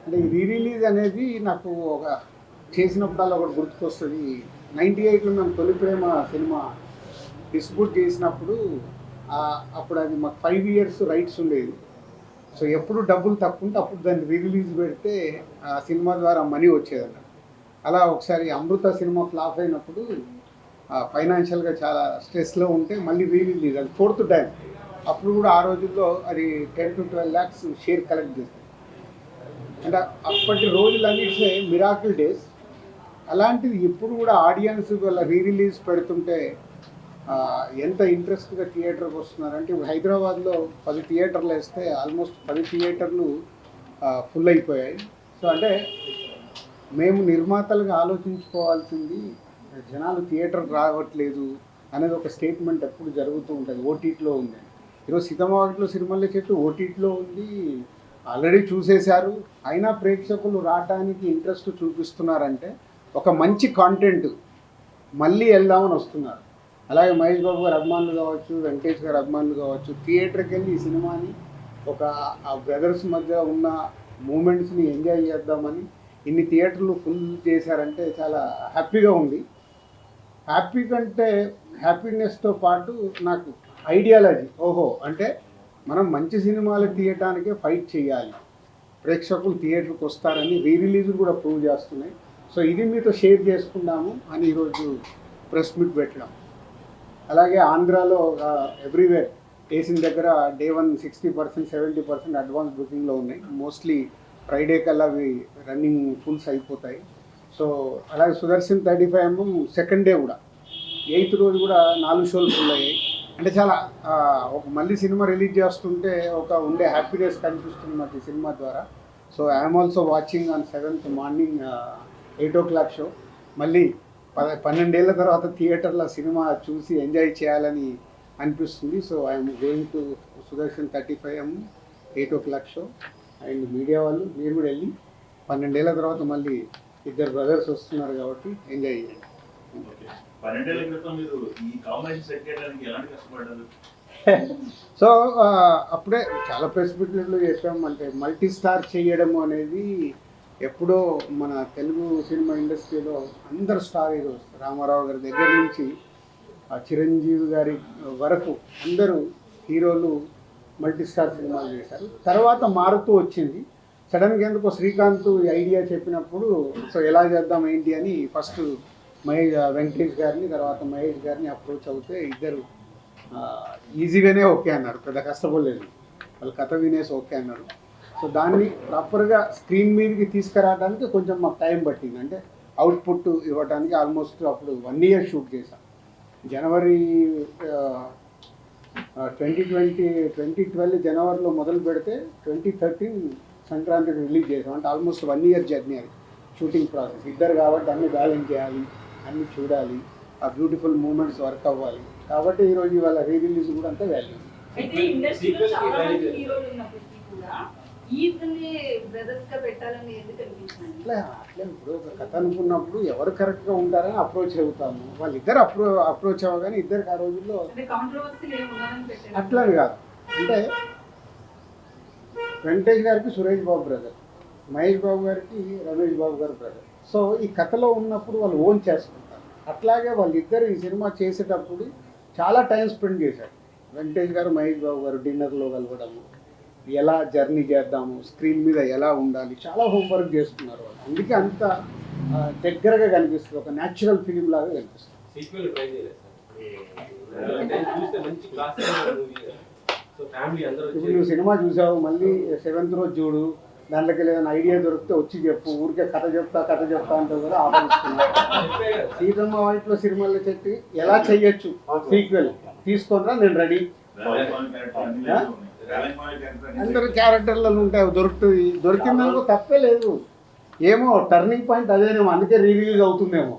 అంటే ఈ re release అనేది నాకు ఒక చేసినప్పుడల్లా ఒకటి గుర్తుకొస్తుంది. 98లో మేము తొలి ప్రేమ సినిమా డిస్ట్రిబ్యూట్ చేసినప్పుడు అప్పుడు అది మాకు 5 ఇయర్స్ రైట్స్ ఉండేది. సో ఎప్పుడు డబ్బులు తక్కువ ఉంటే అప్పుడు దాన్ని రీ రిలీజ్ పెడితే ఆ సినిమా ద్వారా మనీ వచ్చేదన్నమాట. అలా ఒకసారి అమృత సినిమా ఫ్లాప్ అయినప్పుడు ఫైనాన్షియల్గా చాలా స్ట్రెస్లో ఉంటే మళ్ళీ రీ రిలీజ్, అది 4th టైం. అప్పుడు కూడా ఆ రోజుల్లో అది 10 to 12 lakhs షేర్ కలెక్ట్ చేస్తుంది. అంటే అప్పటి రోజులన్నిటినే మిరాకిల్ డేస్. అలాంటిది ఇప్పుడు కూడా ఆడియన్స్ వాళ్ళ రీ రిలీజ్ పెడుతుంటే ఎంత ఇంట్రెస్ట్గా థియేటర్కి వస్తున్నారంటే, ఇప్పుడు హైదరాబాద్లో 10 థియేటర్లు వేస్తే ఆల్మోస్ట్ 10 థియేటర్లు ఫుల్ అయిపోయాయి. సో అంటే మేము నిర్మాతలుగా ఆలోచించుకోవాల్సింది, జనాలు థియేటర్కి రావట్లేదు అనేది ఒక స్టేట్మెంట్ ఎప్పుడు జరుగుతూ ఉంటుంది. ఓటీటీలో ఉంది, ఈరోజు సీతమ్మవాకిట్లో సిరిమల్లె చెట్టు ఓటీటీలో ఉంది, ఆల్రెడీ చూసేశారు. అయినా ప్రేక్షకులు రావడానికి ఇంట్రెస్ట్ చూపిస్తున్నారంటే ఒక మంచి కాంటెంట్ మళ్ళీ వెళ్దామని వస్తున్నారు. అలాగే మహేష్ బాబు గారు అభిమానులు కావచ్చు, వెంకటేష్ గారు అభిమానులు కావచ్చు, థియేటర్కి వెళ్ళి ఈ సినిమాని ఒక ఆ బ్రదర్స్ మధ్య ఉన్న మూమెంట్స్ని ఎంజాయ్ చేద్దామని ఇన్ని థియేటర్లు ఫుల్ చేశారంటే చాలా హ్యాపీగా ఉంది. హ్యాపీ కంటే హ్యాపీనెస్తో పాటు నాకు ఐడియాలజీ, ఓహో అంటే మనం మంచి సినిమాలు తీయటానికే ఫైట్ చేయాలి, ప్రేక్షకులు థియేటర్కి వస్తారని రీ రిలీజ్ కూడా ప్రూవ్ చేస్తున్నాయి. సో ఇది మీతో షేర్ చేసుకుందాము అని ఈరోజు ప్రెస్ మీట్ పెట్టడం. అలాగే ఆంధ్రాలో ఎవ్రీవేర్ వేసిన దగ్గర డే 1 60%, 70% అడ్వాన్స్ బుకింగ్లో ఉన్నాయి. మోస్ట్లీ ఫ్రైడే కల్లా అవి రన్నింగ్ ఫుల్స్ అయిపోతాయి. సో అలాగే సుదర్శన్ 35 సెకండ్ డే కూడా 8th రోజు కూడా 4 షోలు ఫుల్ అయ్యాయి. అంటే చాలా ఒక మళ్ళీ సినిమా రిలీజ్ చేస్తుంటే ఒక ఉండే హ్యాపీనెస్ కనిపిస్తుంది మాకు ఈ సినిమా ద్వారా. So I'm also watching on 7th morning 8 o'clock show. మళ్ళీ 12 ఏళ్ళ తర్వాత థియేటర్లో సినిమా చూసి ఎంజాయ్ చేయాలని అనిపిస్తుంది. So I'm going to Sudarshan 35 8 o'clock show. And media వాళ్ళు మీరు కూడా వెళ్ళి 12 ఏళ్ళ తర్వాత మళ్ళీ ఇద్దరు బ్రదర్స్ వస్తున్నారు కాబట్టి ఎంజాయ్ చేయండి. సో అప్పుడే చాలా ప్రెస్ మీట్లలో చెప్పాము, అంటే మల్టీ స్టార్ చేయడం అనేది ఎప్పుడో మన తెలుగు సినిమా ఇండస్ట్రీలో అందరు స్టార్ హీరోస్, రామారావు గారి దగ్గర నుంచి చిరంజీవి గారి వరకు అందరూ హీరోలు మల్టీ స్టార్ సినిమాలు చేశారు. తర్వాత మారుతూ వచ్చింది. సడన్గా ఎందుకో శ్రీకాంత్ ఐడియా చెప్పినప్పుడు సో ఎలా చేద్దాం ఏంటి అని ఫస్ట్ వెంకటేష్ గారిని తర్వాత మహేష్ గారిని అప్రోచ్ అవుతే ఇద్దరు ఈజీగానే ఓకే అన్నారు, పెద్ద కష్టపడలేదు, వాళ్ళు కథ వినేసి ఓకే అన్నారు. సో దాన్ని ప్రాపర్గా స్క్రీన్ మీదకి తీసుకురావడానికి కొంచెం మాకు టైం పట్టింది. అంటే అవుట్పుట్ ఇవ్వడానికి ఆల్మోస్ట్ అప్పుడు 1 year షూట్ చేశాం. జనవరి 2012 జనవరిలో మొదలు పెడితే 2013 సంక్రాంతికి రిలీజ్ చేసాం. అంటే ఆల్మోస్ట్ 1 year జర్నీ అది షూటింగ్ ప్రాసెస్. ఇద్దరు కాబట్టి అన్ని బ్యాలెన్స్ చేయాలి, అన్నీ చూడాలి, ఆ బ్యూటిఫుల్ మూమెంట్స్ వర్క్ అవ్వాలి. కాబట్టి ఈరోజు ఇవాళ రీ రిలీజ్ కూడా అంత వాల్యూ. అట్లా ఇప్పుడు ఒక కథ అనుకున్నప్పుడు ఎవరు కరెక్ట్గా ఉంటారని అప్రోచ్ అవుతాము. వాళ్ళిద్దరు అప్రోచ్ అవ్వగానే ఇద్దరికి ఆ రోజుల్లో అట్లని కాదు. అంటే వెంకటేష్ గారికి సురేష్ బాబు బ్రదర్, మహేష్ బాబు గారికి రమేష్ బాబు గారు బ్రదర్. సో ఈ కథలో ఉన్నప్పుడు వాళ్ళు ఓన్ చేసుకుంటారు. అట్లాగే వాళ్ళిద్దరు ఈ సినిమా చేసేటప్పుడు చాలా టైం స్పెండ్ చేశారు. వెంకటేష్ గారు మహేష్ బాబు గారు డిన్నర్లో కలవడము, ఎలా జర్నీ చేద్దాము, స్క్రీన్ మీద ఎలా ఉండాలి, చాలా హోంవర్క్ చేసుకున్నారు వాళ్ళు. అందుకే అంత దగ్గరగా కనిపిస్తుంది, ఒక న్యాచురల్ ఫిలిం లాగా కనిపిస్తుంది. ఇప్పుడు నువ్వు సినిమా చూసావు, మళ్ళీ 7th రోజు చూడు, దాంట్లోకి ఏదైనా ఐడియా దొరికితే వచ్చి చెప్పు. ఊరికే కథ చెప్తా అంటే కూడా ఆపరిస్తున్నా. సీతమ్మ వాకిట్లో సిరిమల్లె చెట్టు ఎలా చెయ్యొచ్చు సీక్వెల్ తీసుకుంటా, నేను రెడీ. అందరు క్యారెక్టర్లలో ఉంటాయి, దొరికిందనుకో తప్పే లేదు. ఏమో టర్నింగ్ పాయింట్ అదేనేమో, అందుకే రీ రిలీజ్ అవుతుందేమో.